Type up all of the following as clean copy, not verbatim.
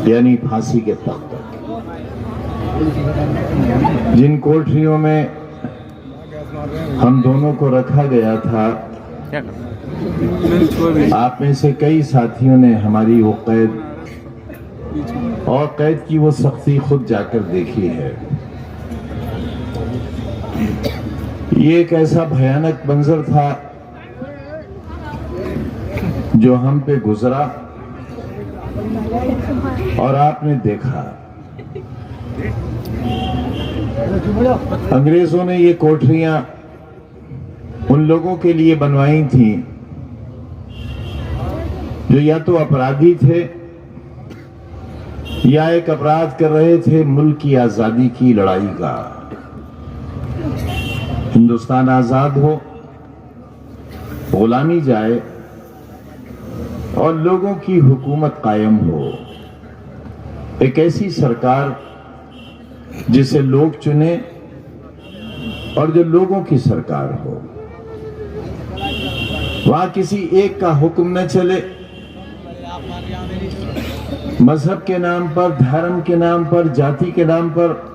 यानी फांसी के तख्त तक। जिन कोठरियों में हम दोनों को रखा गया था, आप में से कई साथियों ने हमारी वो कैद और कैद की वो सख्ती खुद जाकर देखी है। ये एक ऐसा भयानक मंजर था जो हम पे गुजरा और आपने देखा। अंग्रेजों ने ये कोठरियां उन लोगों के लिए बनवाई थी जो या तो अपराधी थे या एक अपराध कर रहे थे मुल्क की आजादी की लड़ाई का। हिंदुस्तान आजाद हो, गुलामी जाए और लोगों की हुकूमत कायम हो। एक ऐसी सरकार जिसे लोग चुने और जो लोगों की सरकार हो। वहां किसी एक का हुक्म न चले, मजहब के नाम पर, धर्म के नाम पर, जाति के नाम पर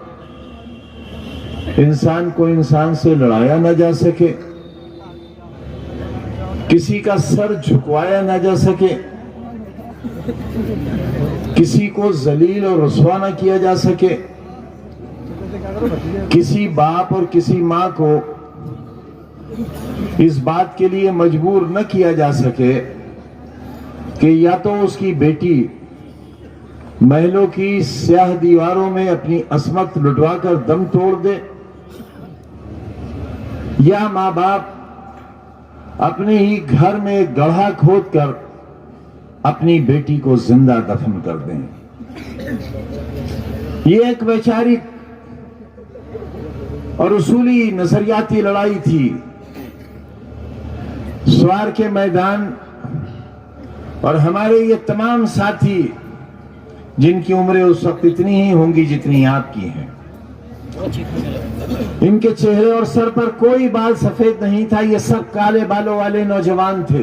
इंसान को इंसान से लड़ाया न जा सके, किसी का सर झुकवाया न जा सके, किसी को जलील और रुसवा न किया जा सके, किसी बाप और किसी मां को इस बात के लिए मजबूर न किया जा सके कि या तो उसकी बेटी महलों की स्याह दीवारों में अपनी असमत लुटवाकर दम तोड़ दे, या मां बाप अपने ही घर में गड्ढा खोदकर अपनी बेटी को जिंदा दफन कर दें। ये एक वैचारिक और उसूली नजरियाती लड़ाई थी। स्वार के मैदान और हमारे ये तमाम साथी जिनकी उम्रें उस वक्त इतनी ही होंगी जितनी आपकी हैं, इनके चेहरे और सर पर कोई बाल सफेद नहीं था। ये सब काले बालों वाले नौजवान थे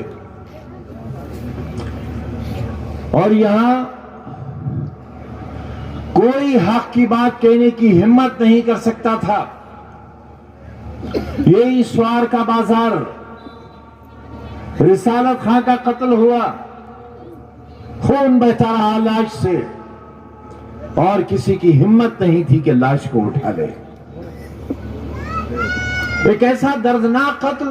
और यहां कोई हक की बात कहने की हिम्मत नहीं कर सकता था। यही स्वार का बाजार, रिसालत खां का कत्ल हुआ, खून बहता रहा लाश से और किसी की हिम्मत नहीं थी कि लाश को उठा ले। एक ऐसा दर्दनाक कत्ल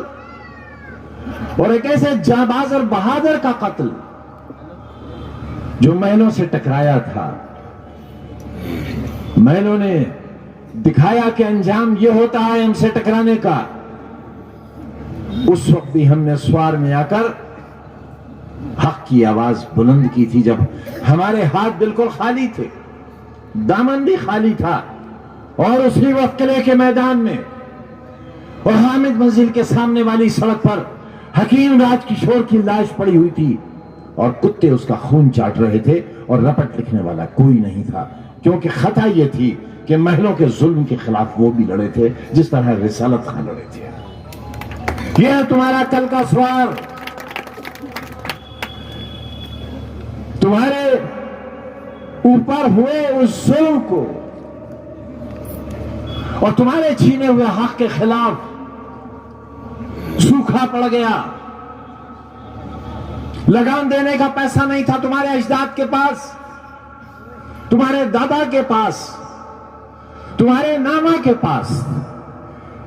और एक ऐसे जाबाज और बहादुर का कत्ल जो महलों से टकराया था। महलों ने दिखाया कि अंजाम यह होता है हमसे टकराने का। उस वक्त भी हमने स्वार में आकर हक की आवाज बुलंद की थी, जब हमारे हाथ बिल्कुल खाली थे, दामन भी खाली था। और उसी वक्त किले के मैदान में और हामिद मंजिल के सामने वाली सड़क पर हकीम राजकिशोर की लाश पड़ी हुई थी और कुत्ते उसका खून चाट रहे थे और रपट लिखने वाला कोई नहीं था, क्योंकि खता यह थी कि महलों के जुल्म के खिलाफ वो भी लड़े थे जिस तरह रिसालत खां लड़े थे। यह तुम्हारा कल का स्वार, तुम्हारे ऊपर हुए उस जुल्म को और तुम्हारे छीने हुए हक के खिलाफ सूखा पड़ गया। लगान देने का पैसा नहीं था तुम्हारे अजदाद के पास, तुम्हारे दादा के पास, तुम्हारे नाना के पास,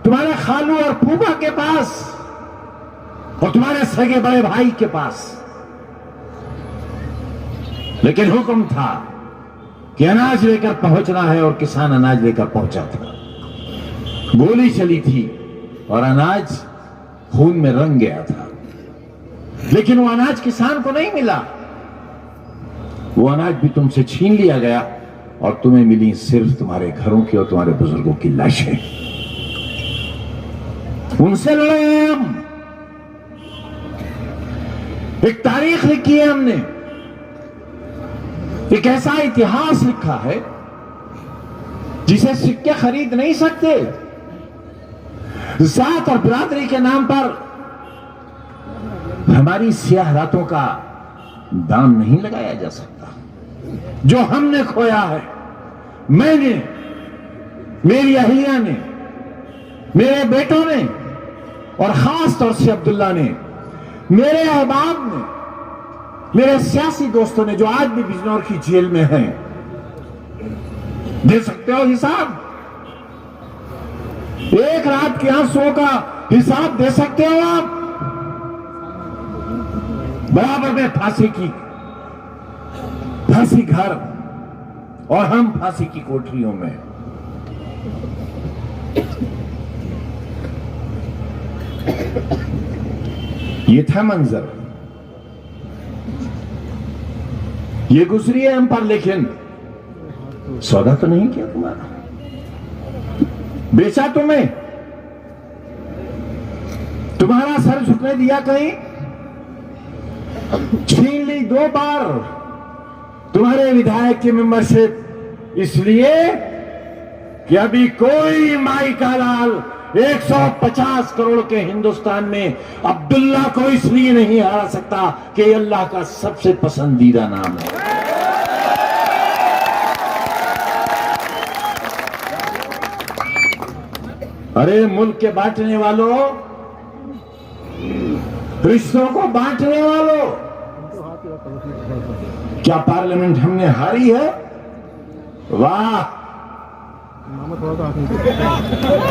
तुम्हारे खालू और फूफा के पास और तुम्हारे सगे बड़े भाई के पास। लेकिन हुक्म था कि अनाज लेकर पहुंचना है और किसान अनाज लेकर पहुंचा था। गोली चली थी और अनाज खून में रंग गया था, लेकिन वो अनाज किसान को नहीं मिला। वो अनाज भी तुमसे छीन लिया गया और तुम्हें मिली सिर्फ तुम्हारे घरों की और तुम्हारे बुजुर्गों की लाशें। उनसे लड़े हैं हम। एक तारीख लिखी है हमने, एक ऐसा इतिहास लिखा है जिसे सिक्के खरीद नहीं सकते। जात और बिरादरी के नाम पर हमारी स्याह रातों का दाम नहीं लगाया जा सकता। जो हमने खोया है, मैंने, मेरी अहिया ने, मेरे बेटों ने और खास तौर से अब्दुल्ला ने, मेरे अहबाब ने, मेरे सियासी दोस्तों ने जो आज भी बिजनौर की जेल में हैं, दे सकते हो हिसाब? एक रात के आंसुओं का हिसाब दे सकते हो आप? बराबर में फांसी घर और हम फांसी की कोठरियों में। ये था मंजर, ये गुजरी है हम पर, लेकिन सौदा तो नहीं किया तुम्हारा, बेचा तुम्हें, तुम्हारा सर झुकने दिया कहीं? छीन ली 2 बार तुम्हारे विधायक की मेंबरशिप, इसलिए कि अभी कोई माई का लाल 150 करोड़ के हिंदुस्तान में अब्दुल्ला को इसलिए नहीं हरा सकता कि अल्लाह का सबसे पसंदीदा नाम है। अरे मुल्क के बांटने वालों, रिश्तों को बांटने वालों, क्या पार्लियामेंट हमने हारी है? वाह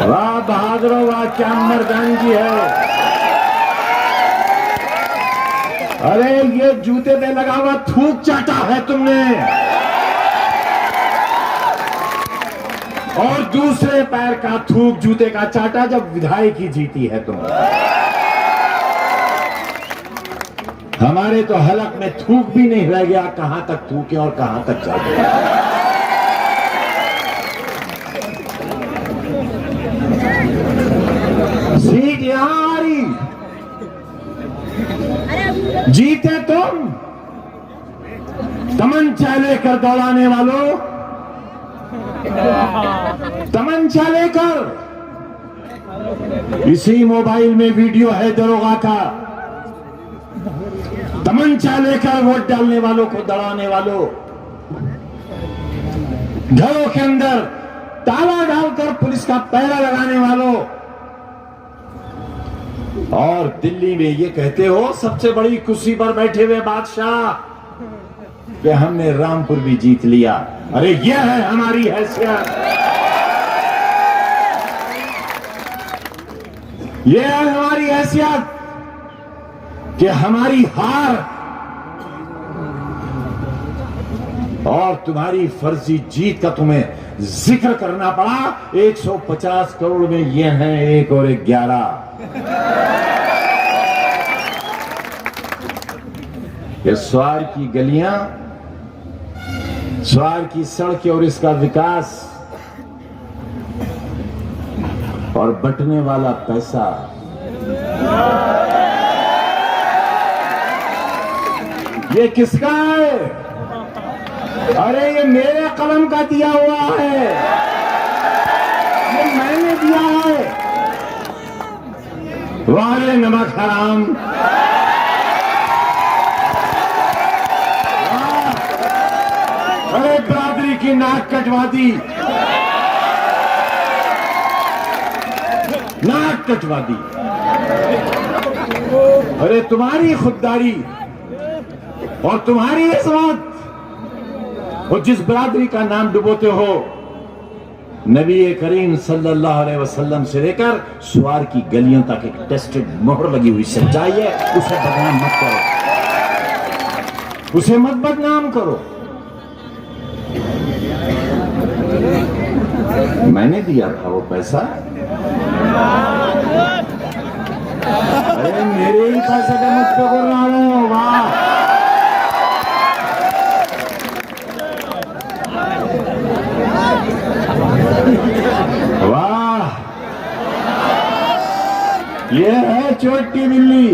वाह बहादुरों, वाह क्या मर्दानगी है। अरे ये जूते पे लगा हुआ थूक चाटा है तुमने, और दूसरे पैर का थूक जूते का चाटा जब विधायकी जीती है तुम। हमारे तो हलक में थूक भी नहीं रह गया, कहां तक थूके और कहां तक चल। सीट यहां आ रही, जीते तुम, तमंचा लेकर दौड़ाने वालों, तमंचा लेकर। इसी मोबाइल में वीडियो है दरोगा का, तमंचा लेकर वोट डालने वालों को दौड़ाने वालों, घरों के अंदर ताला डालकर पुलिस का पहरा लगाने वालों, और दिल्ली में ये कहते हो सबसे बड़ी कुर्सी पर बैठे हुए बादशाह कि हमने रामपुर भी जीत लिया। अरे ये है हमारी हैसियत, ये है हमारी हैसियत कि हमारी हार और तुम्हारी फर्जी जीत का तुम्हें जिक्र करना पड़ा। 150 करोड़ में ये हैं 1 और 11। ये स्वार की गलियां, स्वार की सड़कें और इसका विकास और बंटने वाला पैसा, ये किसका है? अरे ये मेरे कलम का दिया हुआ है, ये मैंने दिया है। वाले नमक हराम, अरे बरादरी की नाक कटवा दी, नाक कटवा दी। अरे तुम्हारी खुददारी और तुम्हारी इस्मत, और जिस बरादरी का नाम डुबोते हो, नबी करीम सल्लल्लाहु अलैहि वसल्लम से लेकर स्वार की गलियों तक एक टेस्टेड मोहर लगी हुई सच्चाई है। उसे बदनाम मत करो, उसे मत बदनाम करो। मैंने दिया था वो पैसा, अरे मेरे ही पैसे का मुझ पे गुर्रा रहे हो। वाह वाह, ये है छोटी बिल्ली।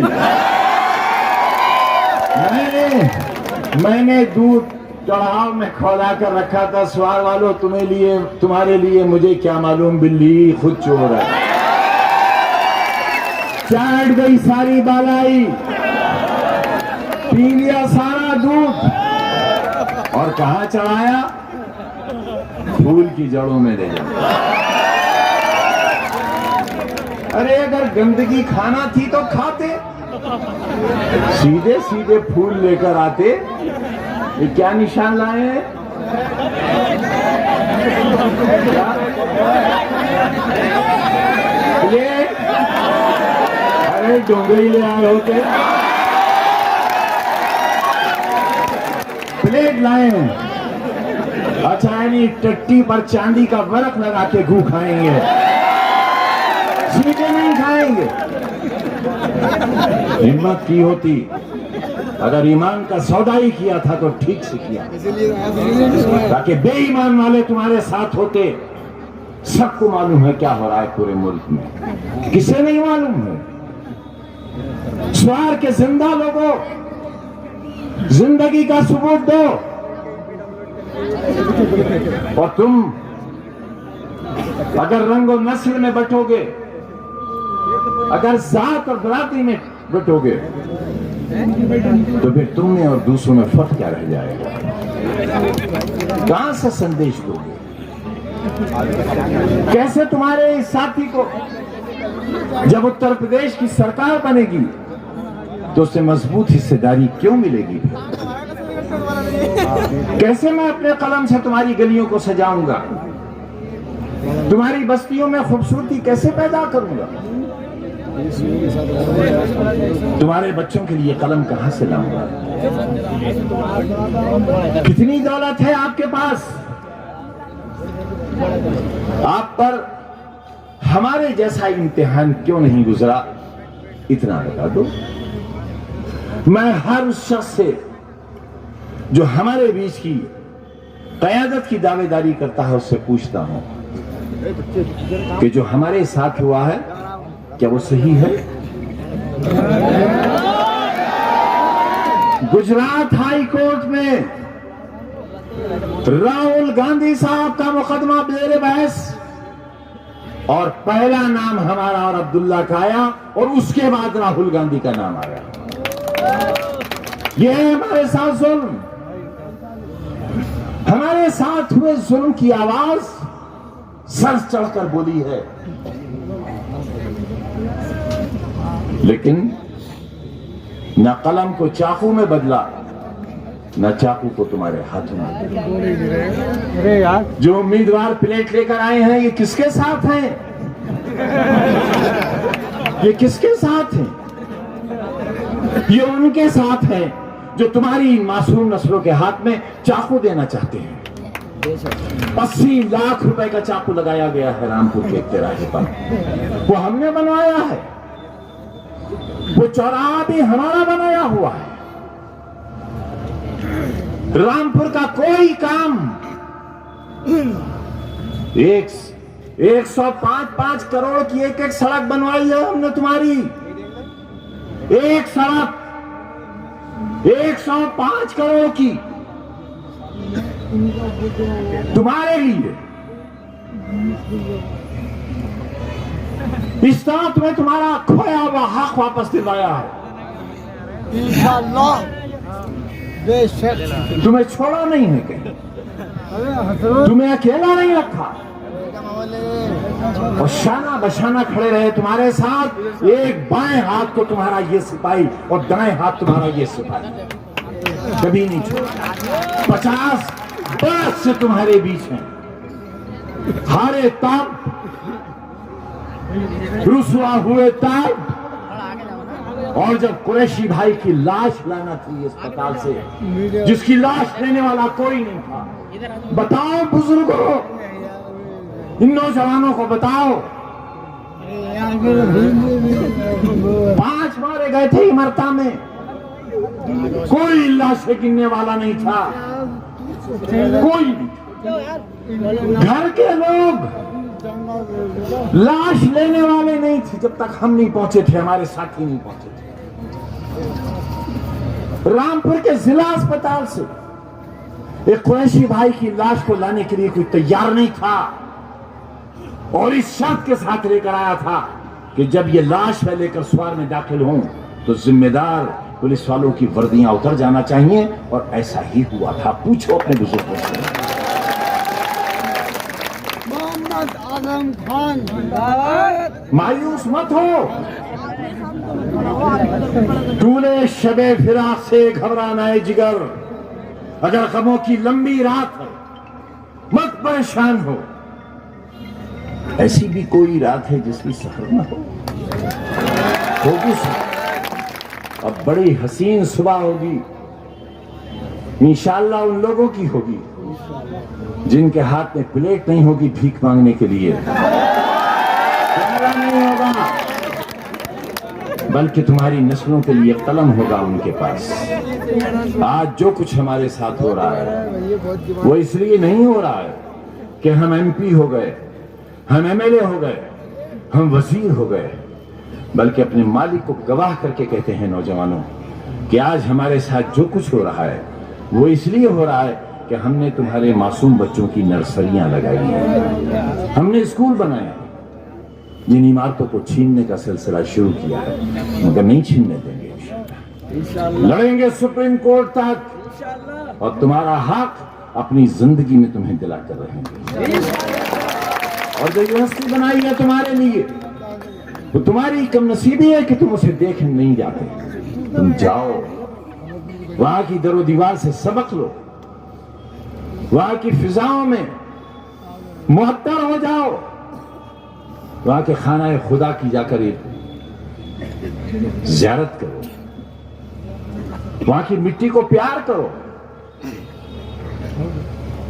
मैंने दूध चढ़ाव में खोला कर रखा था। स्वार वालों तुम्हारे लिए मुझे क्या मालूम, बिल्ली खुद चोर है। चाट गई सारी बालाई, पी लिया सारा दूध, और कहां चढ़ाया? फूल की जड़ों में ले जाया। अरे अगर गंदगी खाना थी तो खाते, सीधे सीधे फूल लेकर आते। ये क्या निशान लाए हैं? अरे डोंगरी ले आए होते, प्लेट लाए हैं। अच्छा यानी टट्टी पर चांदी का वर्क लगा के घू खाएंगे, सीधे नहीं खाएंगे। हिम्मत की होती, अगर ईमान का सौदा ही किया था तो ठीक से किया, ताकि बेईमान वाले तुम्हारे साथ होते। सबको मालूम है क्या हो रहा है पूरे मुल्क में, किसे नहीं मालूम है? स्वार के जिंदा लोगों, जिंदगी का सबूत दो। और तुम अगर रंगो नस्ल में बटोगे, अगर जात और बरादरी में बटोगे, तो फिर तुम में और दूसरों में फर्क क्या रह जाएगा? कहां से संदेश दोगे? कैसे तुम्हारे इस साथी को जब उत्तर प्रदेश की सरकार बनेगी तो उससे मजबूत हिस्सेदारी क्यों मिलेगी? कैसे मैं अपने कलम से तुम्हारी गलियों को सजाऊंगा? तुम्हारी बस्तियों में खूबसूरती कैसे पैदा करूंगा? तुम्हारे बच्चों के लिए कलम कहां से लाऊंगा? कितनी दौलत है आपके पास, आप पर हमारे जैसा इम्तिहान क्यों नहीं गुजरा? इतना बता दो। मैं हर उस शख्स से जो हमारे बीच की क़यादत की दावेदारी करता है उससे पूछता हूं कि जो हमारे साथ हुआ है क्या वो सही है? गुजरात हाई कोर्ट में राहुल गांधी साहब का मुकदमा बेर बहस, और पहला नाम हमारा और अब्दुल्ला का आया, और उसके बाद राहुल गांधी का नाम आया। यह है हमारे साथ जुल्म। हमारे साथ हुए जुल्म की आवाज सर चढ़कर बोली है, लेकिन न कलम को चाकू में बदला, न चाकू को तुम्हारे हाथों में। अरे यार, जो उम्मीदवार प्लेट लेकर आए हैं ये किसके साथ हैं? ये किसके साथ हैं? ये उनके साथ हैं जो तुम्हारी मासूम नस्लों के हाथ में चाकू देना चाहते हैं। 80 लाख रुपए का चाकू लगाया गया है रामपुर के तिराहे पर, वो हमने बनवाया है। वो चौराहा भी हमारा बनाया हुआ है। रामपुर का कोई काम 105 करोड़ की एक एक सड़क बनवाई है हमने तुम्हारी। एक सड़क 105 करोड़ की तुम्हारे लिए। इस तरह तुम्हें तुम्हारा खोया हुआ हक वापस दिलाया है इंशाअल्लाह। तुम्हें छोड़ा नहीं है कहीं, तुम्हें अकेला नहीं रखा, और शाना बशाना खड़े रहे तुम्हारे साथ। एक बाएं हाथ को तुम्हारा ये सिपाही और दाएं हाथ तुम्हारा ये सिपाही, कभी नहीं छोड़ा। 50 बरस से तुम्हारे बीच में हारे तब, रुसवा हुए तब, और जब कुरैशी भाई की लाश लाना थी अस्पताल से, जिसकी लाश लेने वाला कोई नहीं था। बताओ बुजुर्गों, इन नौजवानों को बताओ, 5 मारे गए थे इमरता में, कोई लाशें गिनने वाला नहीं था, कोई नहीं। घर के लोग लाश लेने वाले नहीं थे जब तक हम नहीं पहुंचे थे, हमारे साथी नहीं पहुंचे थे। रामपुर के जिला अस्पताल से एक कुरैशी भाई की लाश को लाने के लिए कोई तैयार नहीं था, और इस शर्त के साथ लेकर आया था कि जब ये लाश मैं लेकर स्वार में दाखिल हूं तो जिम्मेदार पुलिस वालों की वर्दियां उतर जाना चाहिए, और ऐसा ही हुआ था। पूछो अपने बुजुर्गों से। मोहम्मद आजम खान जिंदाबाद। मायूस मत हो, तूने शबे फिराक से घबराना है जिगर, अगर गमों की लंबी रात है मत परेशान हो। ऐसी भी कोई रात है जिसकी सहर न हो, होगी सुबह, अब बड़ी हसीन सुबह होगी, इंशाअल्लाह उन लोगों की होगी जिनके हाथ में प्लेट नहीं होगी भीख मांगने के लिए, प्याला नहीं होगा, बल्कि तुम्हारी नस्लों के लिए कलम होगा उनके पास। आज जो कुछ हमारे साथ हो रहा है वो इसलिए नहीं हो रहा है कि हम एमपी हो गए, हम एमएलए हो गए, हम वजीर हो गए, बल्कि अपने मालिक को गवाह करके कहते हैं नौजवानों कि आज हमारे साथ जो कुछ हो रहा है वो इसलिए हो रहा है कि हमने तुम्हारे मासूम बच्चों की नर्सरियां लगाई हैं, हमने स्कूल बनाए, जिन इमारतों को छीनने का सिलसिला शुरू किया है मगर नहीं छीनने देंगे इंशाअल्लाह। लड़ेंगे सुप्रीम कोर्ट तक और तुम्हारा हक अपनी जिंदगी में तुम्हें दिला कर रहेंगे। और जो यूनिवर्सिटी बनाई है तुम्हारे लिए तो तुम्हारी कमनसीबी है कि तुम उसे देखने नहीं जाते। तुम जाओ, वहां की दरो दीवार से सबक लो, वहां की फिजाओं में मुहत्तर हो जाओ, वहां के खाना खुदा की जाकर ज़ियारत करो, वहां की मिट्टी को प्यार करो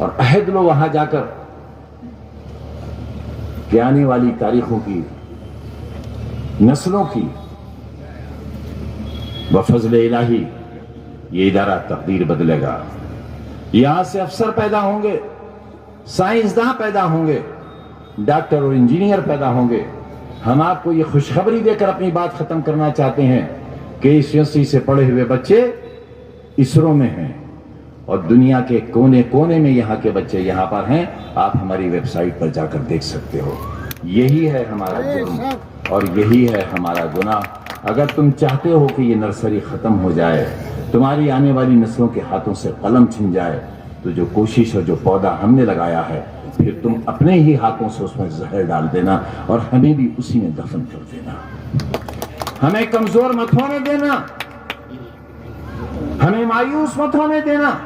और अहद लो वहां जाकर कि आने वाली तारीखों की, नस्लों की बफज़ल इलाही ये इदारा तकदीर बदलेगा। यहां से अफसर पैदा होंगे, साइंसदान पैदा होंगे, डॉक्टर और इंजीनियर पैदा होंगे। हम आपको ये खुशखबरी देकर अपनी बात खत्म करना चाहते हैं कि इस यूनिवर्सिटी से पढ़े हुए बच्चे इसरो में हैं और दुनिया के कोने कोने में यहाँ के बच्चे यहाँ पर हैं। आप हमारी वेबसाइट पर जाकर देख सकते हो। यही है हमारा जुर्म और यही है हमारा गुनाह। अगर तुम चाहते हो कि ये नर्सरी खत्म हो जाए, तुम्हारी आने वाली नस्लों के हाथों से कलम छिन जाए, तो जो कोशिश और जो पौधा हमने लगाया है फिर तुम अपने ही हाथों से उसमें जहर डाल देना और हमें भी उसी में दफन कर देना। हमें कमजोर मत होने देना, हमें मायूस मत होने देना।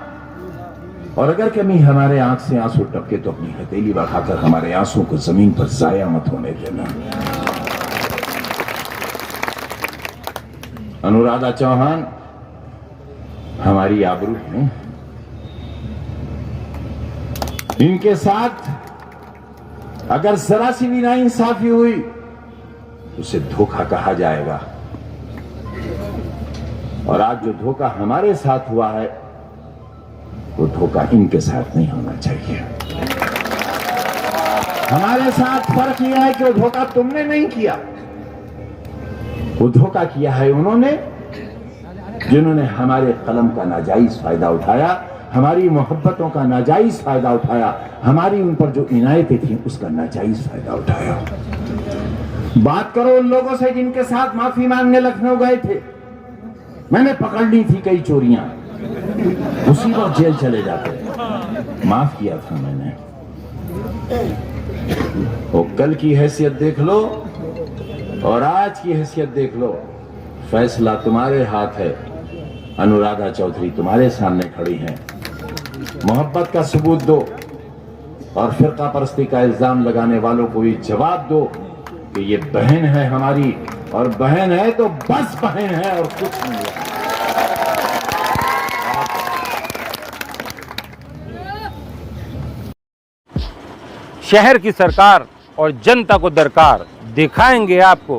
और अगर कभी हमारे आंख से आंसू टपके तो अपनी हथेली बढ़ाकर हमारे आंसू को जमीन पर जाया मत होने देना। अनुराधा चौहान हमारी आबरू है, इनके साथ अगर जरा सी भी नाइंसाफी हुई उसे धोखा कहा जाएगा। और आज जो धोखा हमारे साथ हुआ है वो धोखा इनके साथ नहीं होना चाहिए। हमारे साथ फर्क यह है कि वो धोखा तुमने नहीं किया, वो धोखा किया है उन्होंने जिन्होंने हमारे कलम का नाजायज फायदा उठाया, हमारी मोहब्बतों का नाजायज फायदा उठाया, हमारी उन पर जो इनायतें थी उसका नाजायज फायदा उठाया। बात करो उन लोगों से जिनके साथ माफी मांगने लखनऊ गए थे, मैंने पकड़ ली थी कई चोरियां, उसी वक्त जेल चले जाते, माफ किया था मैंने। वो कल की हैसियत देख लो और आज की हैसियत देख लो, फैसला तुम्हारे हाथ है। अनुराधा चौधरी तुम्हारे सामने खड़ी हैं, मोहब्बत का सबूत दो और फिरका परस्ती का इल्जाम लगाने वालों को ये जवाब दो कि ये बहन है हमारी, और बहन है तो बस बहन है और कुछ नहीं है। शहर की सरकार और जनता को दरकार दिखाएंगे आपको